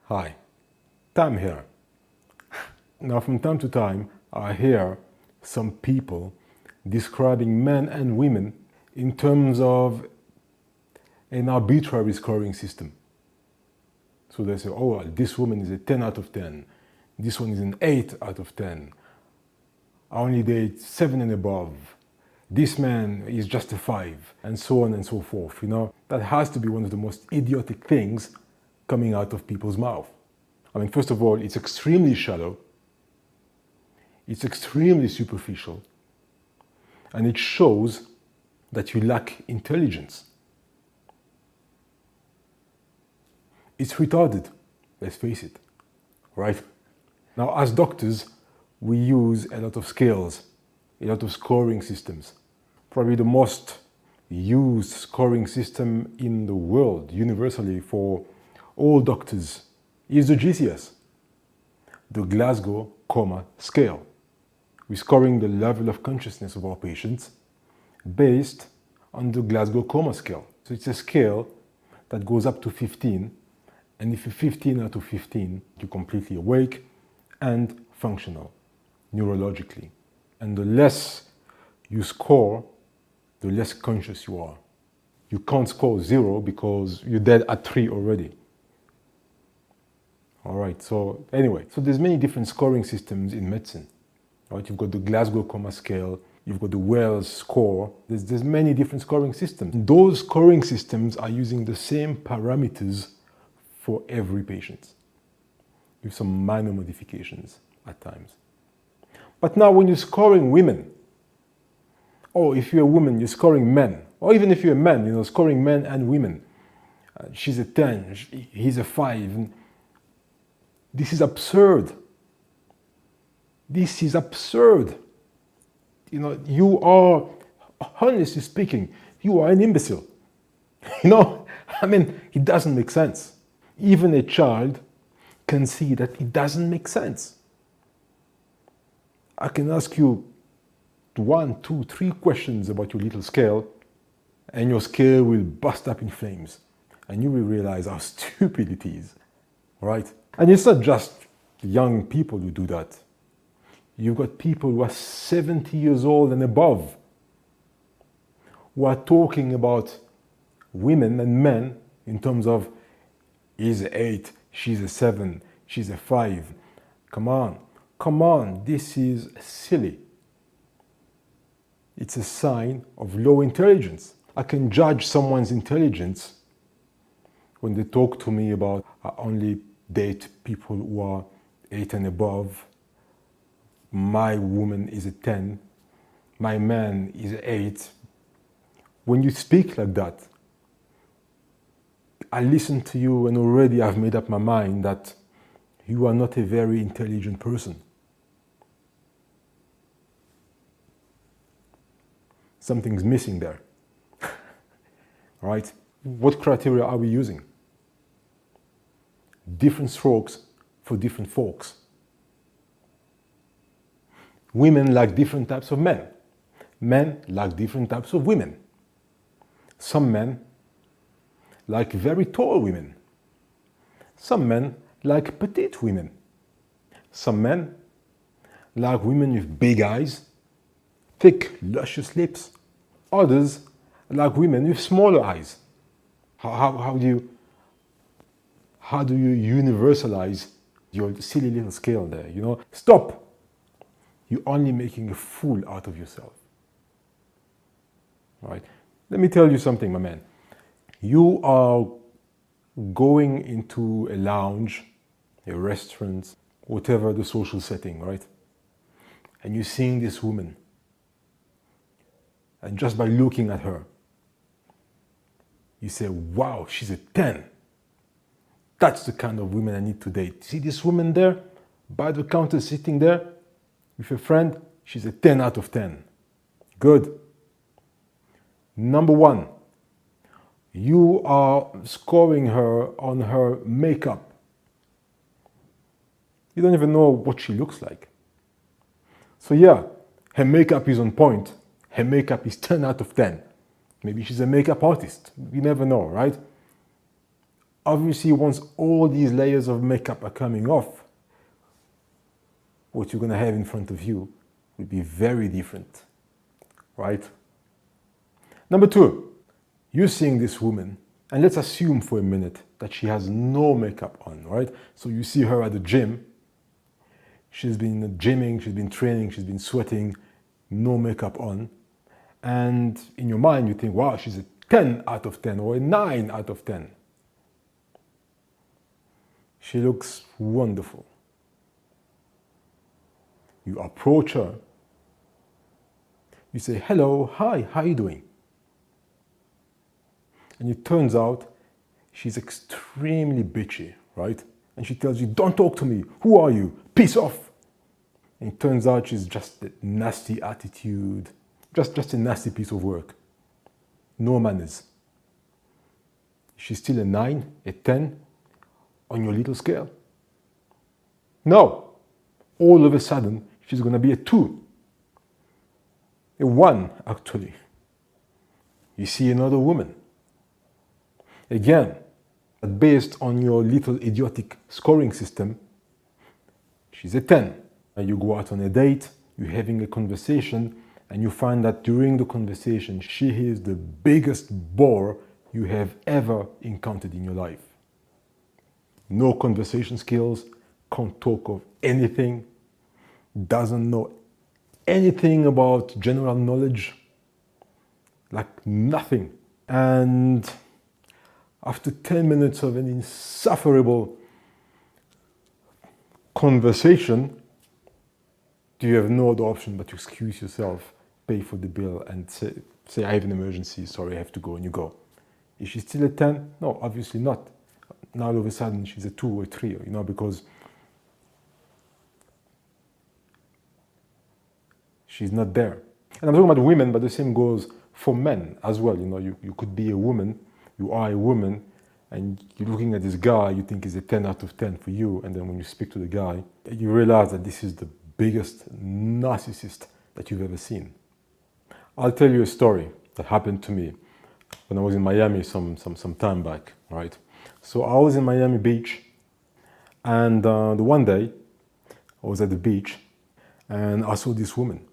Hi, Tam here. Now from time to time I hear some people describing men and women in terms of an arbitrary scoring system. So they say, oh, well, this woman is a 10 out of 10. This one is an 8 out of 10. I only date 7 and above. This man is just a 5, and so on and so forth. That has to be one of the most idiotic things coming out of people's mouth. I mean, first of all, it's extremely shallow. It's extremely superficial. And it shows that you lack intelligence. It's retarded, let's face it, right? Now, as doctors, we use a lot of scales, a lot of scoring systems. Probably the most used scoring system in the world, universally for all doctors, is the GCS, the Glasgow Coma Scale. We're scoring the level of consciousness of our patients based on the Glasgow Coma Scale. So it's a scale that goes up to 15, and if you're 15 out of 15, you're completely awake and functional neurologically. And the less you score, the less conscious you are. You can't score 0 because you're dead at 3 already. All right, so anyway, so there's many different scoring systems in medicine. Right? You've got the Glasgow Coma Scale, you've got the Wells score. There's many different scoring systems. Those scoring systems are using the same parameters for every patient, with some minor modifications at times. But now when you're scoring women, or if you're a woman, you're scoring men, or even if you're a man, scoring men and women. She's a 10, he's a 5. This is absurd. This is absurd. You are, honestly speaking, you are an imbecile. It doesn't make sense. Even a child can see that it doesn't make sense. I can ask you 1, 2, 3 questions about your little scale, and your scale will bust up in flames, and you will realize how stupid it is, right? And it's not just young people who do that. You've got people who are 70 years old and above who are talking about women and men in terms of he's an 8, she's a 7, she's a 5. Come on, this is silly. It's a sign of low intelligence. I can judge someone's intelligence when they talk to me about I only date people who are 8 and above. My woman is a 10. My man is an 8. When you speak like that, I listen to you and already I've made up my mind that you are not a very intelligent person. Something's missing there. Right? What criteria are we using? Different strokes for different folks. Women like different types of men. Men like different types of women. Some men like very tall women. Some men like petite women. Some men like women with big eyes, thick, luscious lips. Others like women with smaller eyes. How do you universalize your silly little scale there? Stop. You're only making a fool out of yourself. All right? Let me tell you something, my man. You are going into a lounge, a restaurant, whatever the social setting, right? And you're seeing this woman. And just by looking at her, you say, wow, she's a 10. That's the kind of woman I need to date. See this woman there, by the counter sitting there, with a friend? She's a 10 out of 10. Good. Number 1, you are scoring her on her makeup. You don't even know what she looks like. So yeah, her makeup is on point. Her makeup is 10 out of 10. Maybe she's a makeup artist. You never know, right? Obviously, once all these layers of makeup are coming off, what you're going to have in front of you will be very different, right? Number two, you're seeing this woman, and let's assume for a minute that she has no makeup on, right? So you see her at the gym. She's been gymming, she's been training, she's been sweating, no makeup on. And in your mind, you think, wow, she's a 10 out of 10 or a 9 out of 10. She looks wonderful. You approach her. You say, hello, hi, how are you doing? And it turns out she's extremely bitchy, right? And she tells you, don't talk to me. Who are you? Peace off. And it turns out she's just a nasty attitude, just a nasty piece of work. No manners. She's still a 9, a 10 on your little scale. No. All of a sudden, she's going to be a 2. A 1, actually. You see another woman. Again, based on your little idiotic scoring system, she's a 10. And you go out on a date, you're having a conversation, and you find that during the conversation, she is the biggest bore you have ever encountered in your life. No conversation skills, can't talk of anything, doesn't know anything about general knowledge, like nothing. And after 10 minutes of an insufferable conversation, you have no other option but to excuse yourself, pay for the bill, and say I have an emergency, sorry, I have to go, and you go. Is she still a 10? No, obviously not. Now all of a sudden she's a 2 or 3, because she's not there. And I'm talking about women, but the same goes for men as well. You could be a woman, you are a woman, and you're looking at this guy you think is a 10 out of 10 for you, and then when you speak to the guy, you realize that this is the biggest narcissist that you've ever seen. I'll tell you a story that happened to me when I was in Miami some time back, right? So I was in Miami Beach, and the one day I was at the beach and I saw this woman.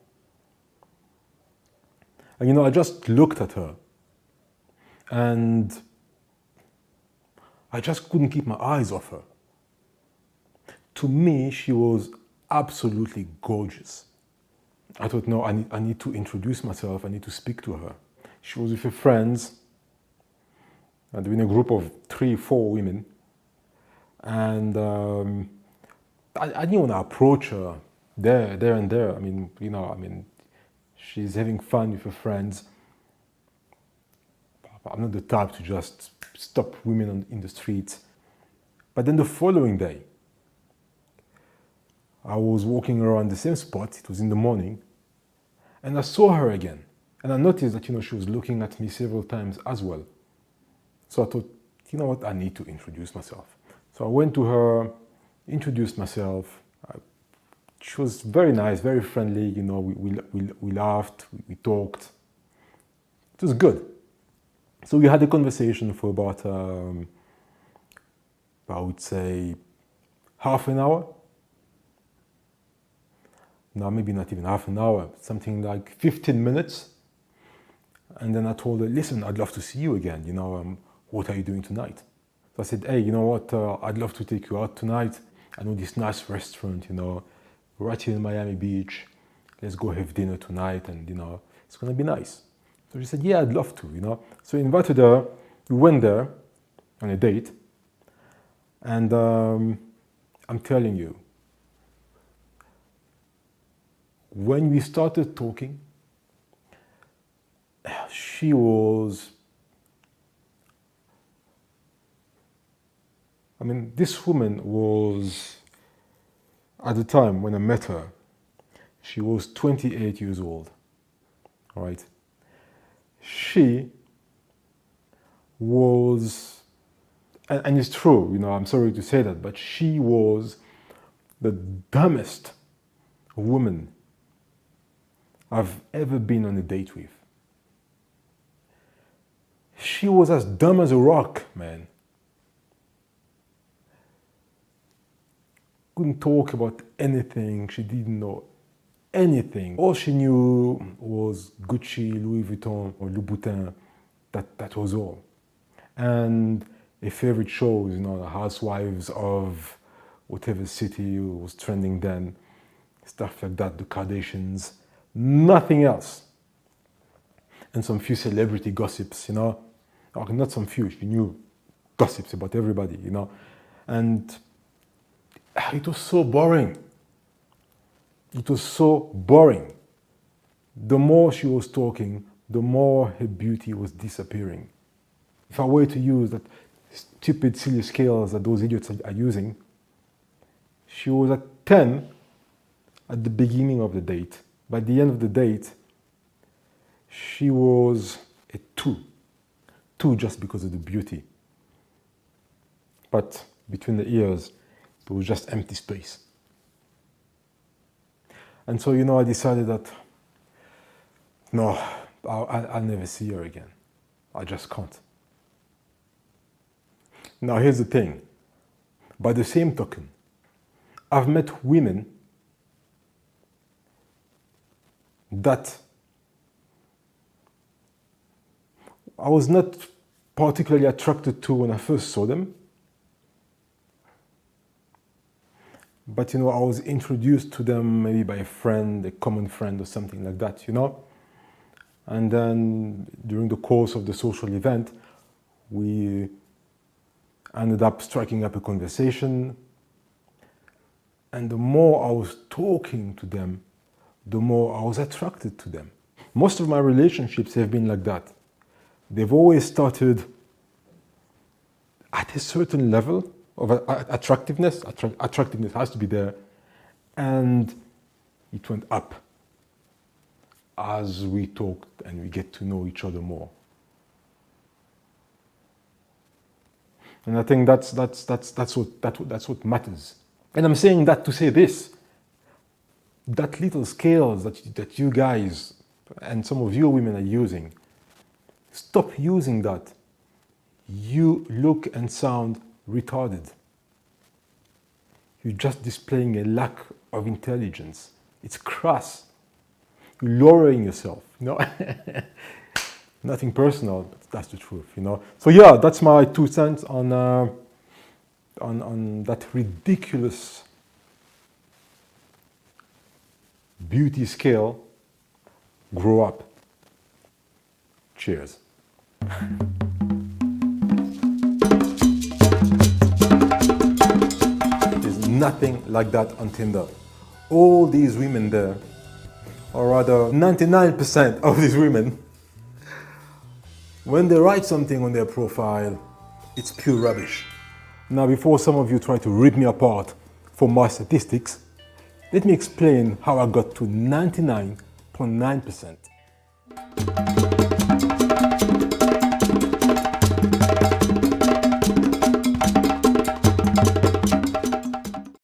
And I just looked at her and I just couldn't keep my eyes off her. To me, she was absolutely gorgeous. I thought, no, I need to introduce myself, I need to speak to her. She was with her friends, and in a group of 3, 4 women. And I didn't want to approach her there and there. She's having fun with her friends. I'm not the type to just stop women in the streets. But then the following day, I was walking around the same spot, it was in the morning, and I saw her again. And I noticed that, she was looking at me several times as well. So I thought, you know what, I need to introduce myself. So I went to her, introduced myself. She was very nice, very friendly, we laughed, we talked. It was good. So we had a conversation for about, I would say, half an hour. No, maybe not even half an hour, something like 15 minutes. And then I told her, listen, I'd love to see you again. What are you doing tonight? So I said, hey, you know what? I'd love to take you out tonight. I know this nice restaurant, right here in Miami Beach. Let's go have dinner tonight, and it's gonna be nice. So she said, yeah, I'd love to, So I invited her. We went there on a date, and I'm telling you, when we started talking, she was, this woman was, at the time when I met her, she was 28 years old, all right? She was, and it's true, I'm sorry to say that, but she was the dumbest woman I've ever been on a date with. She was as dumb as a rock, man. couldn't talk about anything. She didn't know anything. All she knew was Gucci, Louis Vuitton, or Louboutin. That was all. And her favorite shows, you know, the housewives of whatever city was trending then, stuff like that, the Kardashians, nothing else. And some few celebrity gossips, you know, or not some few, she knew gossips about everybody, you know. And it was so boring. It was so boring. The more she was talking, the more her beauty was disappearing. If I were to use that stupid, silly scales that those idiots are using, she was at 10 at the beginning of the date. By the end of the date, she was a 2. 2 just because of the beauty. But between the ears, there was just empty space. And so, you know, I decided that, no, I'll never see her again. I just can't. Now, here's the thing. By the same token, I've met women that I was not particularly attracted to when I first saw them. But, you know, I was introduced to them maybe by a friend, a common friend or something like that, you know. And then during the course of the social event, we ended up striking up a conversation. And the more I was talking to them, the more I was attracted to them. Most of my relationships have been like that. They've always started at a certain level of attractiveness. Attractiveness has to be there. And it went up as we talked and we get to know each other more. And I think that's what matters. And I'm saying that to say this: that little scales that you guys and some of you women are using, stop using that. You look and sound retarded. You're just displaying a lack of intelligence. It's crass. You're lowering yourself, you know. Nothing personal, but that's the truth, you know. So yeah, that's my 2 cents on that ridiculous beauty scale. Grow up. Cheers. There's nothing like that on Tinder. All these women there, or rather 99% of these women, when they write something on their profile, it's pure rubbish. Now, before some of you try to rip me apart for my statistics, let me explain how I got to 99.9%.